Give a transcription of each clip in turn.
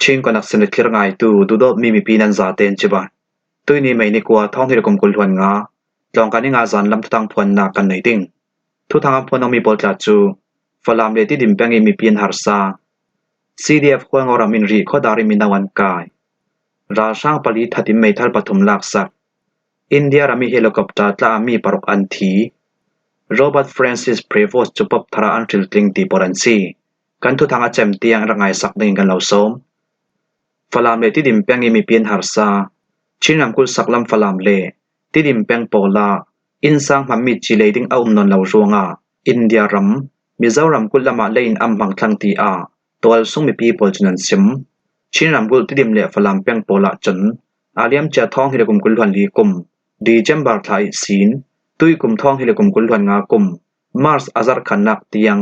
ชิงก็นักสนิทที่ง่ายตูดูดมีปีนันซาเตนจิบะตุยนี่ไม่นี่กว่าท้องที่กรมกุลหวนงาลองกันนี่งาจันลำทุตังพวนนากันไหนติงทุทางพวนต้องมีบทลาจูฟลามเลที่ดิมแปงมีเพียนหารซา CDF ควงอรามินรีข้อดาริมินาวันกายราช่างปลีทัดิมเมทัลปฐุมลักษักอินเดียรามีเฮลิคอปเตอร์ตลามีปรกอันทีโรเบิร์ต ฟรานซิส เพรโวสจุปบทราอันทริลติงตีปอรันซีกันทุทางอาเจมเตียงระไงสักหนึ่งกันเหล่าสมฟลามเลที่ดิมแปงมีเพียนหารซาชินำกุลสักลำฟลามเลที่ดิมแปงโปลาอินสังมัมมิจิเลดิงเอานนเหล่าจวงอาอินเดียรัมมิเจ้ารำกุลละมาเลนอัมบังทังตีอาตัวส่งมีปีปอลจุนันซิมชินรำกุลที่ดิมเลฟลามเปียงโปละจนอาเลียมเจท้องฮิเลกุมกุลหวนลีกุมดีเจมบาร์ไทยซีนตุยกุมท้องฮิเลกุมกุลหวนงากุมมาร์สอาซาร์ขันนักเตียง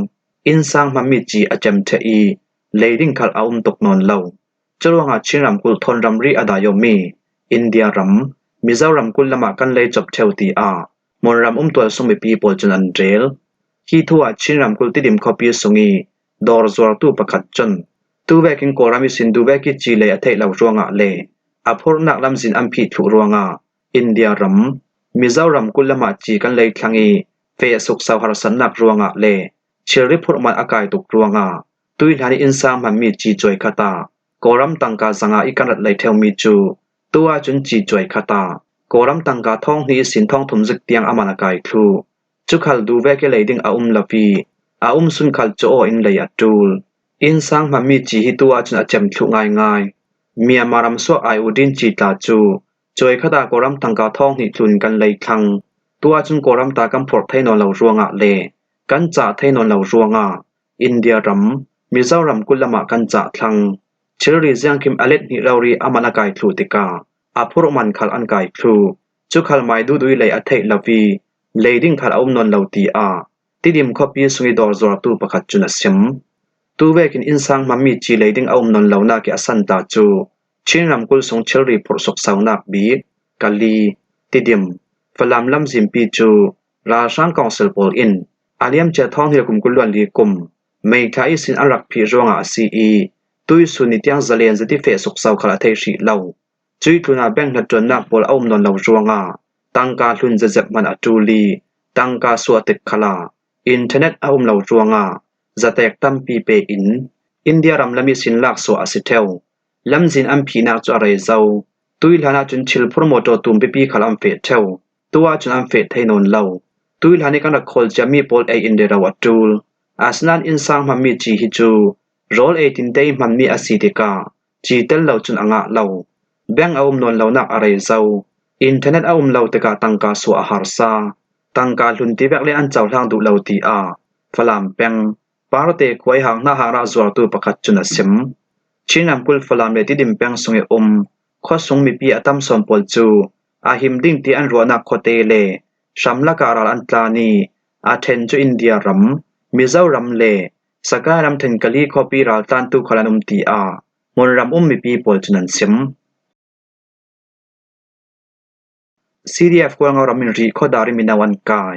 อินซังมัมมิจีอาเจมเทอีเลดิงคัลอาอุมตกนอนเหล่าจรวงอาชินรำกุลทนรำรีอดายมีอินเดียรัมมิเจ้ารำกุลละมากันเลยจบเทวตีอามนรำตัวส่งมีปีปอลจุนันเรลฮีทัวชินรำกุลที่ดิมคอปีสุงีดอร์จวรตูประคัดจนตูเวกิงโกรามิสินดูเวกิจีเลอเทเหล่าจวงอาเลอภรนักลำสินอัมพีทุรวงอาอินเดียรัมมิเจ้ารำกุลละมาจีกันเลยคลังอีเฟสุกสาวหรสันนักรวงอาเลเชริพุรมันอากายตุกรวงอาตุยหานิอินซามมันมีจีจวยคตาโกรัมตังกาสังอาอิกันรัดเลยเทวมีจูตัวจุนจีจวยคตาโกรัมตังกาท่องนี้สินท่องทุมซึกเตียงอามานากายครูจุคัลดูเวกิเลยดิงอาอุมลาฟีอาอุมสุนคัลโจอินเลยอัตูลอินสังมัมมีจีฮิตัวจุนอาเจมทุง่ายเมียมารำสวกไออุดินจีตาจูจวยคตาโกรัมตังกาท่องนี้ทุนกันเลยคลังตัวจุนโกรัมตากำพดไทนอนเหล่าจวงอาเลกันจ่าไทนอนเหล่าจวงอาอินเดียรัมมิเจ้ารำกุลละมากันจ่าคลังเชอรีเซียงคิมอเลตนิเรารีอามานากายครูติกาอาพุรมันคัลอันกายครูจุคัลไมดูดุยเลยอเทลาวีเลดิงคัลอาอุมนนเหล่าตีอาที่ดิมคอปีสุงิดอร์จวรตูประคัดจุนสิมตูเวกินอินสังมัมมีจีเลดิงอาอุมนนเหล่านากิอสันตาจูชินรำกุลสงเชอรีพุรสกสาวนักบีกาลีที่ดิมฟลามลำซิมปีจูราช่างกองเซลโปลอินอาเลียมเจท้องเฮลกุมกุลวันลีกุมไม่ทายสินอารักพีจวงอาซีอีตุยสุนิตยังเจเลนจะที่เฟสุกสาวคลาเทชีเหล่าจุยทุนาแบงนัดจนนักบอลอาอุมนนเหล่าจวงอาตังกาลุนจะเจ็บมันอจูลีตังกาสวติกคลาอินเทอร์เน็ตอาอุมเหล่าจวงอาจะแตกตั้มปีเปอินเดียรำลำมีสินลักสวอาสิเทวลำสินอัมพีนักจอะไรเจ้าตุยลานาจุนชิลโปรโมโตตุมปีขลามเฟตเทวตัวจุนอัมเฟตไทนนเหล่าตุยลานิกันรักคอลจะมีปอลเออินเดราวัตูลอาสนันอินสังมัมมีจีฮิจูโรลเอตินเดย์มัมมีอาศิติกาจีเตลเหล่าจุนอ่างเหล่าแบงอาอุมนนเหล่านักอะไรเจ้าอินเทอร์เน็ตอาอุมเหล่าตะกาตังกาสวอาหารซาตังกาลุนตีแบกเลอันเจ้าทางดูเหล่าตีอาฟลามแปงปาร์เตควยหางนาหาราจวรตูประคัดจุนสิมชินำกุลฟลามเลที่ดิมแปงสงเอข้อสงมีปีอัตัมสมปอลจูอาหิมดิ้งที่อันรัวนักโคเตเลชัมละการันตานีอาเทนจูอินเดียรัมมิเจ้ารำเลสกายรำถึงกะลีคอปีราลตันตุขลานุมตีอามนรำมีปีปอลจุนันซิมCDF ควงอรามินรีข้อดาริมินาวันกาย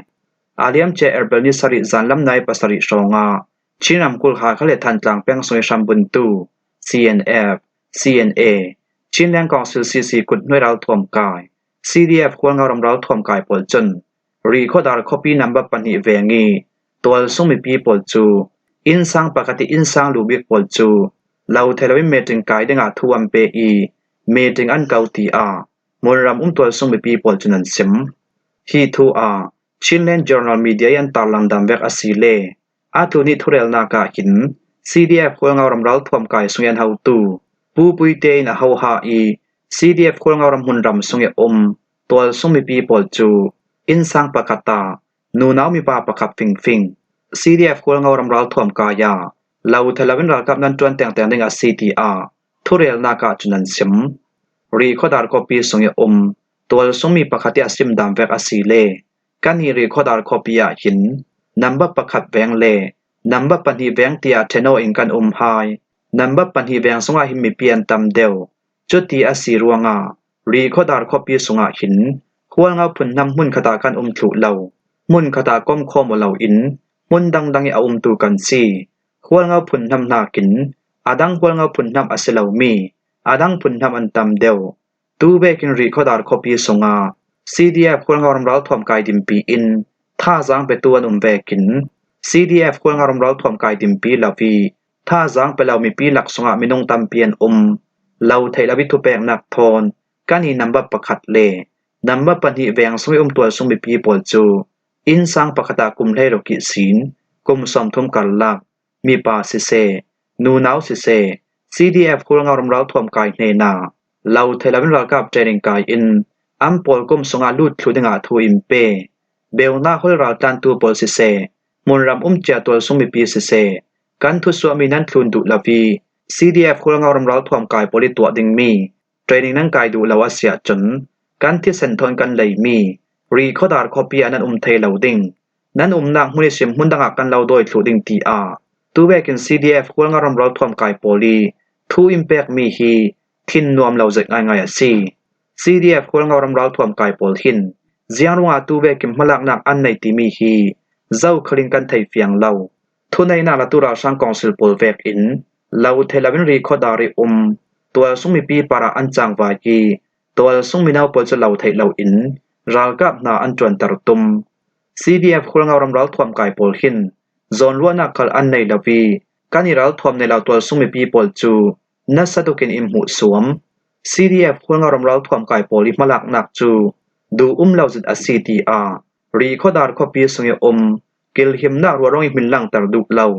อาเลียมเจเอร์เบลนิสริจันลำนายปัสริชงาชินำกุลหาขเลทันจางแปงสวยชัมบุนตู CNF CNA ชินแรงกองซิลซีซีกุดหน่วยเราถ่วมกาย CDF ควงอารมเราถ่วมกายปอลจนรีข้อดาร์คอปีนัมบับปันหิเวงีตัวส่งมีปีปอลจูอินสังปกติอินสังลูบิกปอลจูเราเทลวิเมติงกายดึงอาทวมเปอีเมติงอันเกาตีอามนรำตัวส่งมีปีปอลจุนันซิมฮีทูอาชินเลนจอร์นัลมีเดียยันตาลังดัมเวกอาศิเลอาทุนิทุเรลนากาหิน CDF ควงอารมเราถ่วมกายสุยันเฮาตูปูปุยเตนเฮาฮาอี CDF ควงอารมหุนรำสุยตัวส่งมีปีปอลจูอินสังปกตานูนาวมีปาประคับฟิง CDF ควงอารมเราถ่วมกายาเราเทลวินรัลกับนันจวนแต่งดึงอา CTR ทุเรลนากาจุนันซิมรีข้อดาร์คอปีสงยตัวสงมีประคัติอาซิมดามเวกอาศิเลกันฮีรีข้อดาร์คอปีอาหินนัมบับประคัดแวงเลนัมบับปันฮีแวงเตียเทโนอิงกันไฮนัมบับปันฮีแวงสงอาหิมมีเปียนตำเดวจุดที่อาศิรวงารีข้อดาร์คอปีสงอาหินควงเอาผุนนำมุนคตากันถุเหล่ามุนคตาก้มคอมเหล่าอินมุนดังอาตุกันซีควงเอาผุนนำนากิน adang pol nga punnam asilawmi adang punnam antam deu tu bekin recordar copy songa CDF pol nga ramral thom kai dimpi in tha jang pe tuan bekin CDF pol nga ramral thom kai dimpi lawi tha jang pe lawmi pi lak songa minung tampian lau thailawi thu pek nak thon kani number pakhat le number pani veng soi tual sumi pi pol chu in sang pakhata kum hlei roki sin kum som thum kallak mi pa si se nu nau si se CDF khul nga ramral thom kai hne na lau thailawin ral kap training kai in am pol kum songa lut thudinga thu impe beuna hol ral tan tu pol si se munram cha tol sumi pi si se kan thu suami nan thlun du lawi CDF khul nga ramral thom kai poli to ding mi training nang kai du lawa sia chun kan thi sen thon kan lei mi recordar copy anan thei loading nan nak huni sim hundanga kan lo doi thluding ti a tu bekin CDF khul nga ramral thom kai poli thu impact mi hi thin nuam lo zek ngai ngai si CDF khul nga ramral thom kai pol hin ziangrunga tu bekin malak nak an nei ti mi hi zau khring kan thei fiang lo thu nei na la tura sang council pol vek in lau thelawin recordari tual sungmi pi para anchang wa ki tual sungmi nau pol chu lau thei lo in ral kap na an chuan tar tum CDF khulnga ramral thom kai pol hin zon luana khal an nei lawi kani ral thom nei lau tual sungmi pi pol chu na satukin imhu suam CDF khulnga ramral thom kai pol i malak nak chu du lau zit a CTA recordar copy sungi kil himna ruarong i minlang tar duk lau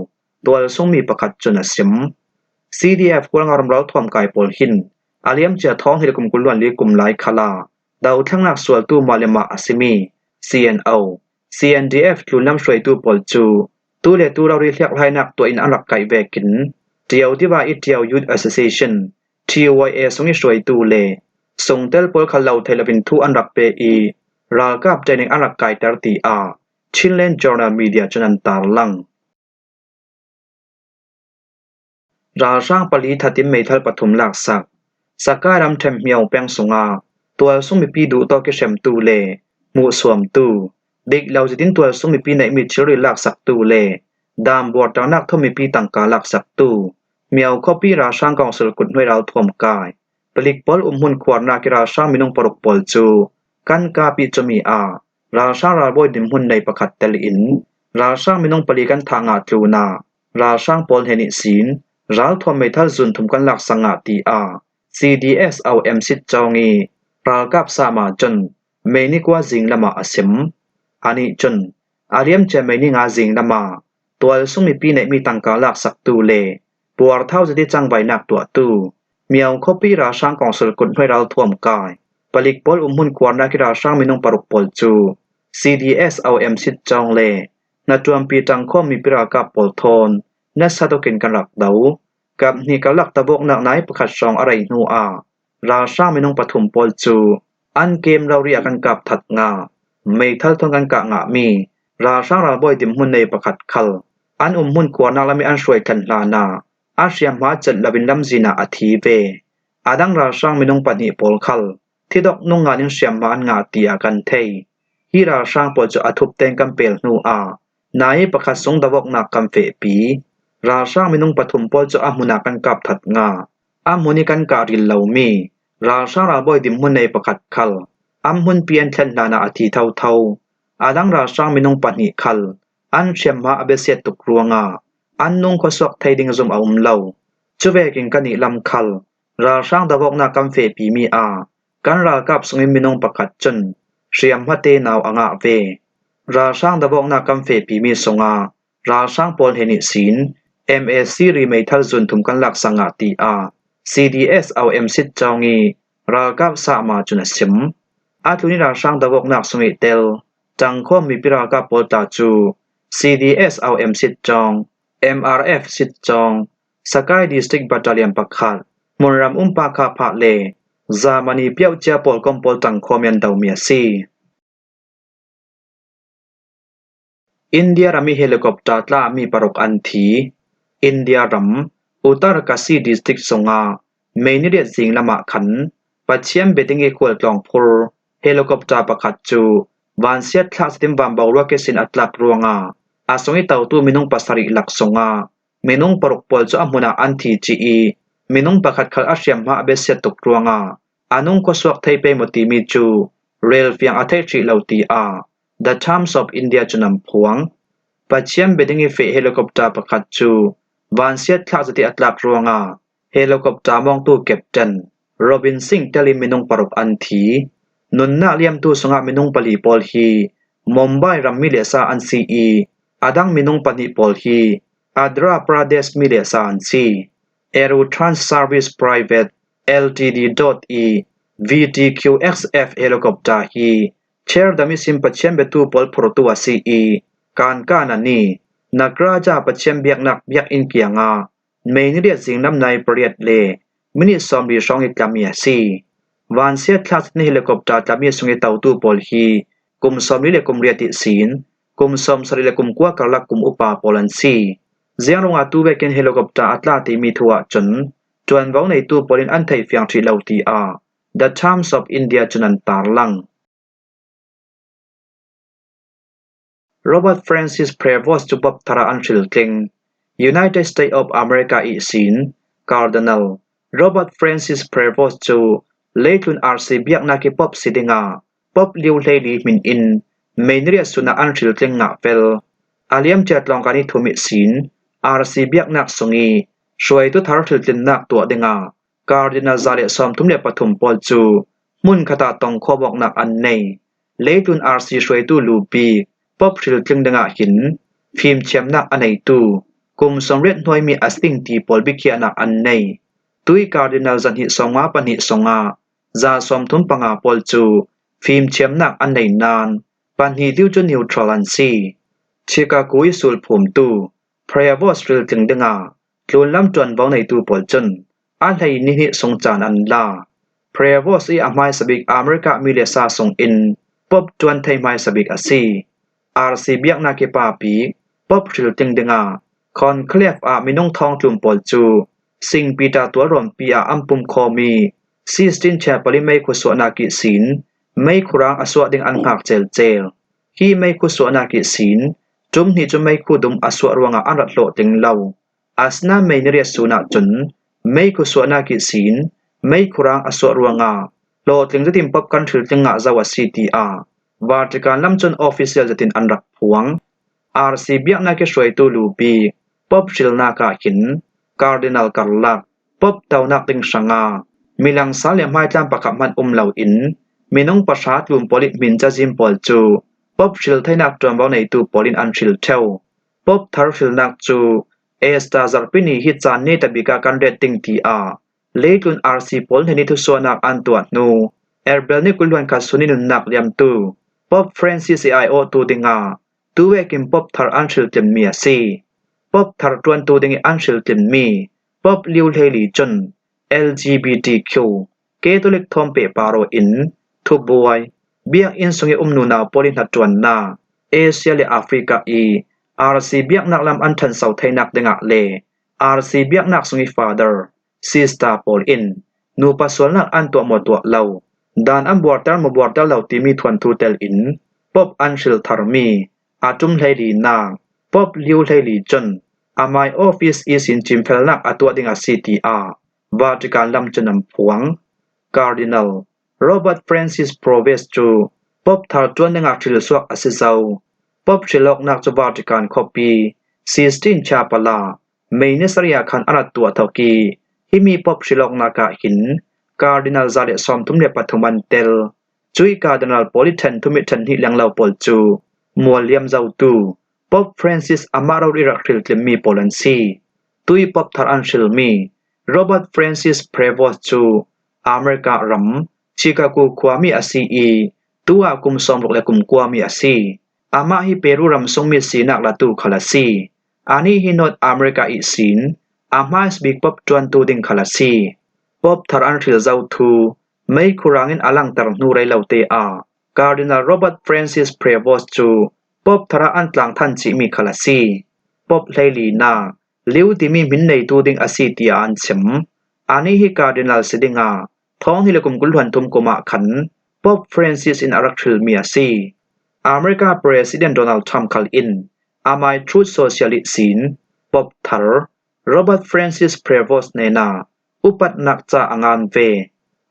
tual sungmi pakhat chuna sim CDF khul nga ramral thom kai pol hin aliam cha thong hikum kulwan li kum lai khala dau thangnak sual tu malema asimi CNO CNDF thlunam hroi tu pol chu tu le tu rawi hliak lainak to in anak kai vekin tiau diwa I tiau youth association TYA sungi hroi tu le sungtel pol khalau thelawin thu anrak pe I ral kap training anak kai tar ti a Chinlen Journal Media chanan tar langราช่างปลีทัติมเมทัลปฐุมหลักศักสกการำเทมเมียวแปงสงาตัวสุ่มมีปีดูตอกิเชมตูเลมูสวมตูเด็กเราจะดิ้นตัวสุ่มมีปีในมิดเชอรี่หลักศักตูเลดามบวชตานักทมีปีตังกาหลักศักตูเมียวคอปีราช่างกองสลกุดให้เราท่วมกายปลิกปอลหุ่นขวานนากิราช่างมินงปรกปอลจูกันกาปีจมีอาราช่างราบอยดิมหุ่นในประคัดเตลินราช่างมินงปลีกันทางอาตลูนาราช่างปอลเฮนิศีนรัลทอมเมทัลซุนทุมกันหลักสังอาตีอา CDS เอาสิจองอีปรากาบสามาจนเมนิกว่าจิงละมาอสิมอันนี้จนอาเรียมเจเมนิงาจิงละมาตัวสุ่มมีปีในมีตังกาหลักสักตูเลปัวเท่าจะได้จังใบหนักตัวตูเมียวคบปีราช่างกองสลกุลให้เราท่วมกายปลิกปอลหุ่นควานนากิราช่างมินงปรุกปอลจู CDS เอาสิจองเลนัดจวมปีตังข้อมีปรากาบปอลทอนนัสตกินกันหลักเดากับนี่กลักตะบกหนักไหนประคัดสองอะไรนัวราชาไม่นงปฐุมปอลจูอันเกมเราเรียกกันกับถัดงาไม่ทัลทนกันกะงะมีราชาเราบ่อยดิมหุ่นในประคัดคัลอันหุ่นขวานาละมีอันช่วยกันลานาอาเซียมาจัดละบินลำจีนาอธิเวอาดังราชาไม่นงปนิปอลคัลที่ดอกนุ่งงานิเซียมาอันงาตีอากันเทยฮีราชาปอลจูอทุบเต็งกันเปลนัวนายประคัดสงตะบกหนักกันเฟปีราช่างมินุงปฐุมปอลจะอามุนากันกับถัดงาอามุนิกันการิลเหลามีราช่างราบอยดิมหุนในประคัดคัลอามุนเปียนเทนนานาอธิเท่าอาดังราช่างมินุงปนิคัลอันเชียมมาอเบเสตุกรัวงาอันนุงขสวกไทยดิงซุมอาเหลาจุเวกินกันนิลำคัลราช่างตะบกนักกันเฟปีมีกันรากับสงิมินุงประคัดจนเชียมมาเตนาวอ่างเวราช่างตะบกนักกันเฟปีมีสงาราช่างปอลเฮนิสินMSC รีเมทัลซุนทุมกันหลักสังอาตีอา CDS เอาสิจองอีรากับสามาจุนสิมอาทุนิราช่างตะบกนักสงิเตลจังข้อมีปิรากับปอลตาจู CDS เอาสิจอง MRF สิจองสกายดิสตริกบัตเตอรี่ปักขัดมนรำปาคาพะเลจามานีเปียวเจ้าปอลกอมปอลจังข้อมีอันดาวเมียซีอินเดียรามีเฮลิคอปเตอร์ลามีปรกอันทีอินเดียรัมอุตรกาซีดิสตริกสงาเมนิเดียสิงละมาขันปัจเจียมเบติงเอควลกลองพูลเฮลิคอปเตอร์ประคัดจูวันเสียทลาสติมบัมบาวลวกเกสินอัตลักรวงอาสงอิตาวตูมินุงปัสริลักสงา minung paruk pol chu amuna anthi chi minung pakhat khal asiam ma beset tuk ruanga anung ko suak thei pe moti mi chu rail fiang athei chi lauti a the Times of India chunam phuang pachiam bedingi fe helicopter pakhat chu van siat thla jati atlak ruanga helicopter mong tu captain Robin Singh teli minung paruk anthi nunna liam tu sunga minung pali pol hi Mumbai rammi le sa an si adang minung pani pol hi Andhra Pradesh mi le sa an si Aero Trans Service Private Ltd.e VTQXF helicopter hi chair dami sim pachem betu pol protu asi kan kanani nagraja pachem biak nak biak in kianga main riat singnam nai priat le mini somri song iklamia si van sia thlas ni helicopter tami sungi tautu pol hi kum somri le kum riati sin kum som sari le kum kwa karlak kum upa polan si zianronga tu beken helicopter atla ti mi thuwa chun chuan wang nei tu polin an thei fiang thi lauti a the Times of India chunan tarlang Robert Francis Prevost to Bob Thara Anshil King United States of America sin Cardinal Robert Francis Prevost to Leitun RC biak na ki pop sidinga pop liu leili min in mainria suna Anshil King nga fel aliam chat long kani thumi sin RC biak nak sungi shoi tu thar thil tin nak to dinga Cardinal Zale som tumle pathum pol chu mun khata tong khobok nak an nei Leitun RC shoi tu lupi pop thil king dinga hin phim chem nak anei tu kum somret noi mi asting ti pol bikhia nak an nei tui Cardinal zan hi songa pani songa za som thum panga pol chu phim chem nak an nei nan pan hi diu chu neutral an si chika kui sul phum tu Prevost thil king dinga tlun lam chuan baw nei tu pol chun a hlei ni hi song chan an la Prevost i amai sabik America mi le sa song in pop chuan thei mai sabik asi RC biak na ke pa pi pop thil ting dinga conclave a minung thong tlum pol chu sing pita tua rom pi a ampum khomi sistin cha pali mai khu so na ki sin mai khurang aswa ding an ngak chel chel hi mai khu so na ki sin tum ni chu mai khu dum aswa ruanga anrat lo ting lo asna mai ni ria suna chun mai khu so na ki sin mai khurang aswa ruanga lo ting zatim pop kan thil tinga zawa city a Vatican lamchon official jatin anrak phuang RC biak na ke shoi tu lupi pop shil na ka hin Cardinal Karlak pop taunak ting sanga milang sale mai tlam pakam man lo in minung pasat lum polit min cha jim pol chu pop shil thainak tram baw nei tu polin an shil theu pop thar shil nak chu esta zarpini hi chan ne tabika kan rating ti a leitun RC pol heni thu so nak an tuat nu erbel ni kulwan ka sunin nak liam tu Pop Francis IO tu dinga tu wekim pop thar anshil tin mi asi pop thar tuan tu dingi anshil tin mi pop liu leli chun LGBTQ Catholic thompe paro in thu boy biak in sungi umnu na polin hat tuan na Asia le Africa RC biak nak lam an than sau thainak dinga le RC biak nak sungi father sister pol in nu pasol nak an to mo to lau dan am bortar mo bortar lau ti mi thwan thu tel in pop anshil tharmi atum hlei na pop liu hlei chun amai office is in chimphel nak atwa dinga city a Vatican lam chunam phuang Cardinal Robert Francis Prevost chu pop thar tuan dinga thil suak asizau pop chilok nak chu Vatican copy Sistine Chapala Mainesaria khan arat tu thoki himi pop chilok naka hin Cardinal Zale som tumle pathuman tel chui Cardinal Politan thumi than hi langlau pol chu mualiam zau tu Pop Francis Amaro Irakil mi Polansi tui pop thar anshil mi Robert Francis Prevost chu America ram Chicago kwami asi tua kum somrok le kum kwami asi ama hi Peru ram songmi sinak la tu khalasi ani hi North America sin ama big pop tuan tu ding khalasi pop thar anshil zau thu mai khurangin alang tar nu rai laute a Cardinal Robert Francis Prevost chu pop thara an tlang than chi mi khalasi pop leili na liu ti mi min nei tu ding asi tia an chem ani hi Cardinal sidinga thong hi lekum kulhuan thum koma khan pop Francis in arakthil mi asi America President Donald Trump khal in amai Truth Socialist sin pop thar Robert Francis Prevost เนนาอุปัตนักจาองานเว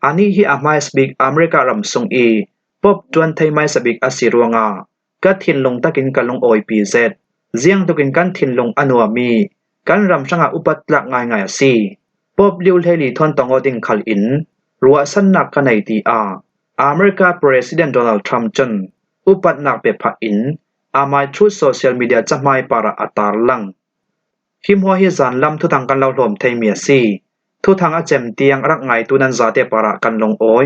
อันนี้ฮิอาไมสบิกอเมริการำทรงอีปบจวนไทยไมสบิกอสิรวงากัดทินลงตะกินกันลงโอยปีเซดเจียงตุกินกันทินลงอนัวมีกันรำช่างอุปัตลักง่ายๆสิปบลิวเทลีทอนตองอดิงคัลอินรัวสันนักกันในตีอเมริกาประธานาธิบดีโดนัลด์ทรัมป์จนอุปัตนักเปพะอินอามาทรูโซเชียลมีเดียจะไม่ปาระอัตาลังคิมหัวฮิซันลำทุทางกันเล่าลมไทยเมียซีทุทางอาเจมเตียงรักไงตุนันซาเตปาระกันลงโอย